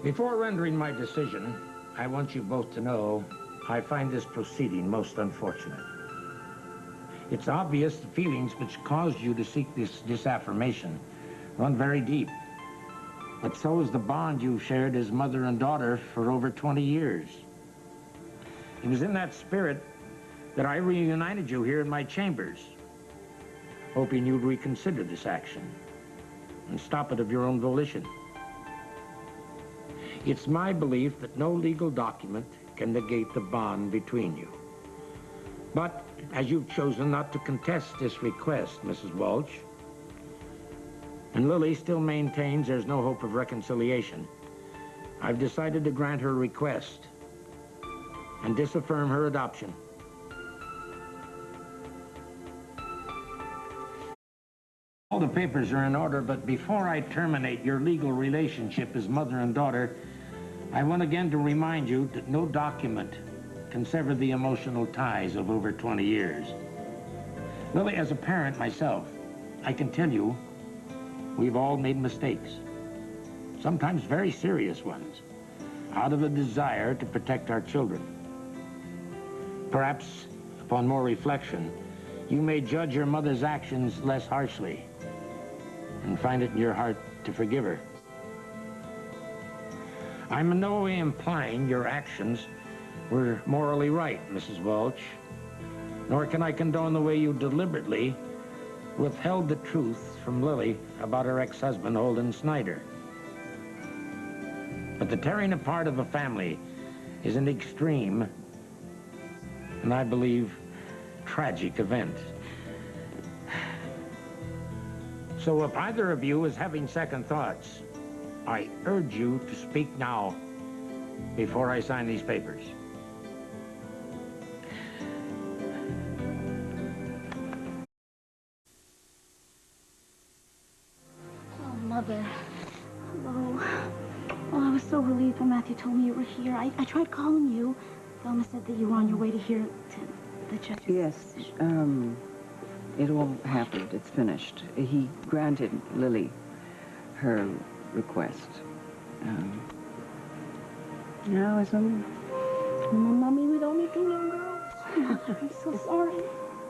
Before rendering my decision, I want you both to know I find this proceeding most unfortunate. It's obvious the feelings which caused you to seek this disaffirmation run very deep. But so is the bond you've shared as mother and daughter for over 20 years. It was in that spirit that I reunited you here in my chambers, hoping you'd reconsider this action and stop it of your own volition. It's my belief that no legal document can negate the bond between you. But as you've chosen not to contest this request, Mrs. Walsh, and Lily still maintains there's no hope of reconciliation, I've decided to grant her request and disaffirm her adoption. All the papers are in order, but before I terminate your legal relationship as mother and daughter, I want again to remind you that no document can sever the emotional ties of over 20 years. Lily, as a parent myself, I can tell you we've all made mistakes, sometimes very serious ones, out of a desire to protect our children. Perhaps, upon more reflection, you may judge your mother's actions less harshly and find it in your heart to forgive her. I'm in no way implying your actions were morally right, Mrs. Welch, nor can I condone the way you deliberately withheld the truth from Lily about her ex-husband, Holden Snyder. But the tearing apart of a family is an extreme and, I believe, tragic event. So if either of you is having second thoughts, I urge you to speak now before I sign these papers. Oh, Mother. Hello. Oh, I was so relieved when Matthew told me you were here. I tried calling you. Velma said that you were on your way to hear to the judge's decision. It all happened. It's finished. He granted Lily her request. Now it's Mommy, with only 2 little girls. I'm so sorry.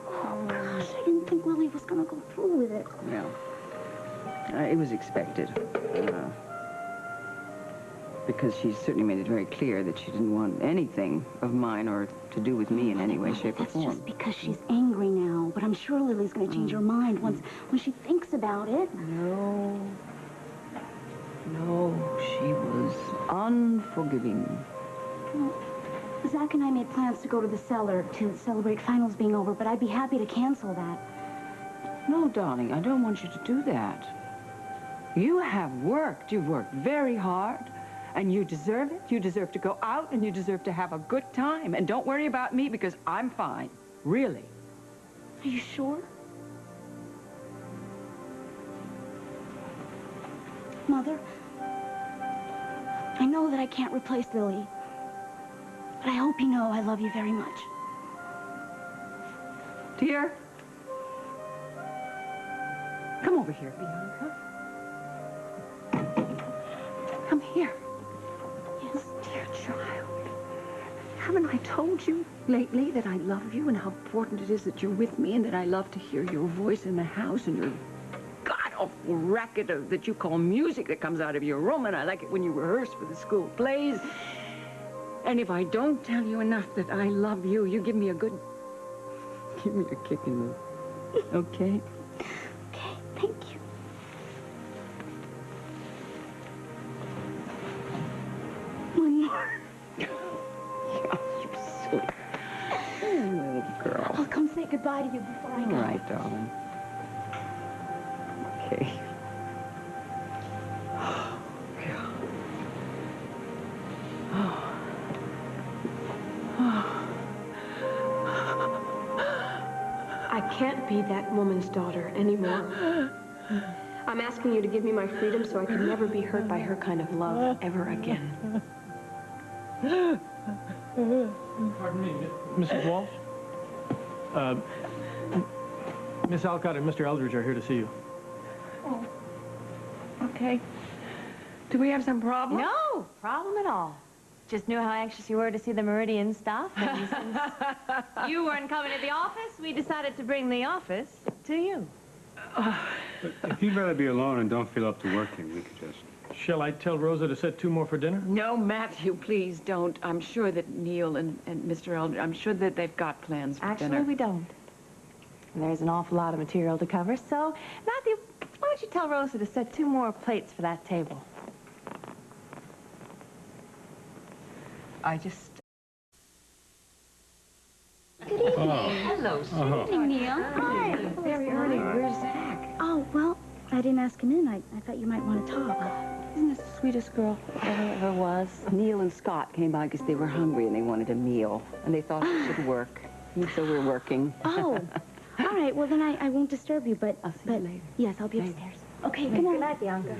Oh, gosh, I didn't think Lily was going to go through with it. Yeah. It was expected. Because she certainly made it very clear that she didn't want anything of mine or to do with me in any way, shape, or form. That's just because she's angry now. But I'm sure Lily's going to change her mind when she thinks about it. No, she was unforgiving. Well, Zach and I made plans to go to the cellar to celebrate finals being over, but I'd be happy to cancel that. No, darling, I don't want you to do that. You have worked. You've worked very hard. And you deserve it. You deserve to go out, and you deserve to have a good time. And don't worry about me, because I'm fine. Really. Are you sure? Mother, I know that I can't replace Lily, but I hope you know I love you very much. Dear, come over here, Bianca. Come here. Yes, dear child. Haven't I told you lately that I love you and how important it is that you're with me and that I love to hear your voice in the house and your god-awful racket that you call music that comes out of your room, and I like it when you rehearse for the school plays. And if I don't tell you enough that I love you, you give me a kick in the... Okay? Okay, thank you. One more. You silly little girl. I'll come say goodbye to you before I go. All right, darling. Okay. I can't be that woman's daughter anymore. I'm asking you to give me my freedom so I can never be hurt by her kind of love ever again. Pardon me, Mrs. Walsh? Miss Alcott and Mr. Eldridge are here to see you. Oh, okay. Do we have some problem? No problem at all. Just knew how anxious you were to see the Meridian stuff, and since you weren't coming to the office, we decided to bring the office to you. But if you'd rather be alone and don't feel up to working, we could just... Shall I tell Rosa to set 2 more for dinner? No, Matthew, please don't. I'm sure that Neil and Mr. Elder, I'm sure that they've got plans for dinner. Actually, we don't. There's an awful lot of material to cover, so, Matthew, why don't you tell Rosa to set 2 more plates for that table? I just... Good evening. Hello, Good evening, Neil. Hi. Very early. Where's Zach? Oh, well, I didn't ask him in. I thought you might want to talk. Isn't this the sweetest girl ever was? Neil and Scott came by because they were hungry and they wanted a meal. And they thought it should work. And so we're working. Oh, all right. Well, then I won't disturb you, but... I'll see you later. Yes, I'll be upstairs. Okay, good night. Bianca.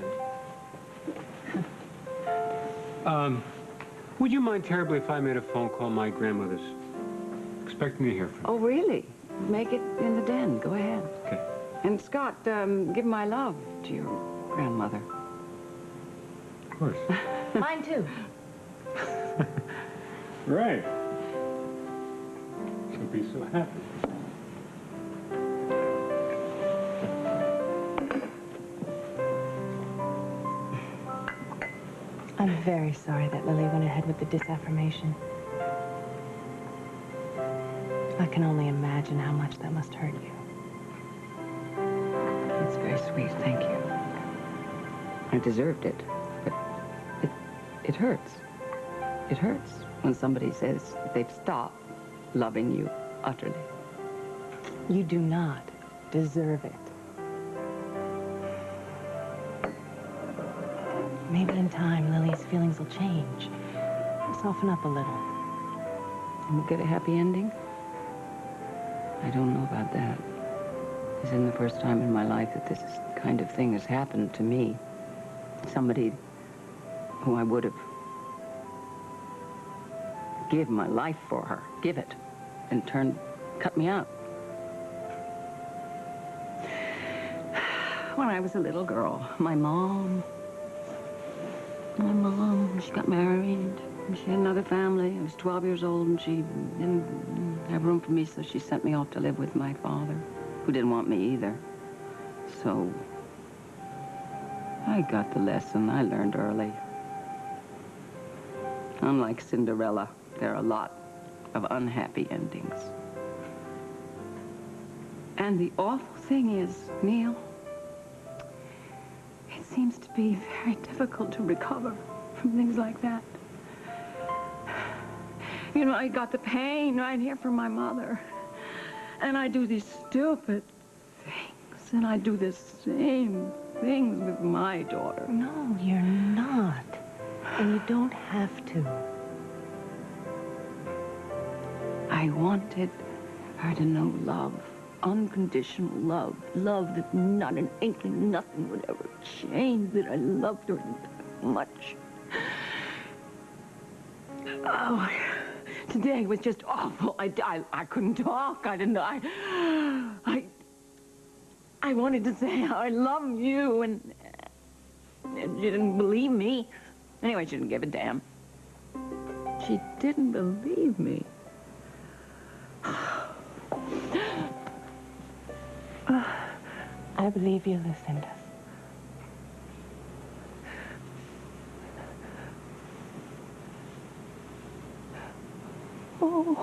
Would you mind terribly if I made a phone call? My grandmother's expecting me to hear from you. Oh, really? Make it in the den. Go ahead. Okay. And Scott, give my love to your grandmother. Of course. Mine, too. Right. She'll be so happy. I'm very sorry that Lily went ahead with the disaffirmation. I can only imagine how much that must hurt you. It's very sweet, thank you. I deserved it, but it hurts. It hurts when somebody says they've stopped loving you utterly. You do not deserve it. Maybe in time, Lily's feelings will change. Soften up a little. And we'll get a happy ending? I don't know about that. This isn't the first time in my life that this kind of thing has happened to me. Somebody who I would have given my life for her, give it, and cut me out. When I was a little girl, my mom, she got married. She had another family. I was 12 years old, and she didn't have room for me, so she sent me off to live with my father, who didn't want me either. So I got the lesson I learned early. Unlike Cinderella, there are a lot of unhappy endings. And the awful thing is, Neil, it seems to be very difficult to recover from things like that. You know, I got the pain right here from my mother. And I do these stupid things. And I do the same things with my daughter. No, you're not. And you don't have to. I wanted her to know love. Unconditional love. Love that not an inkling, nothing would ever change. That I loved her that much. Oh, today was just awful. I couldn't talk. I wanted to say how I love you, and she didn't believe me. Anyway, she didn't give a damn. She didn't believe me. I believe you, Lucinda. Oh.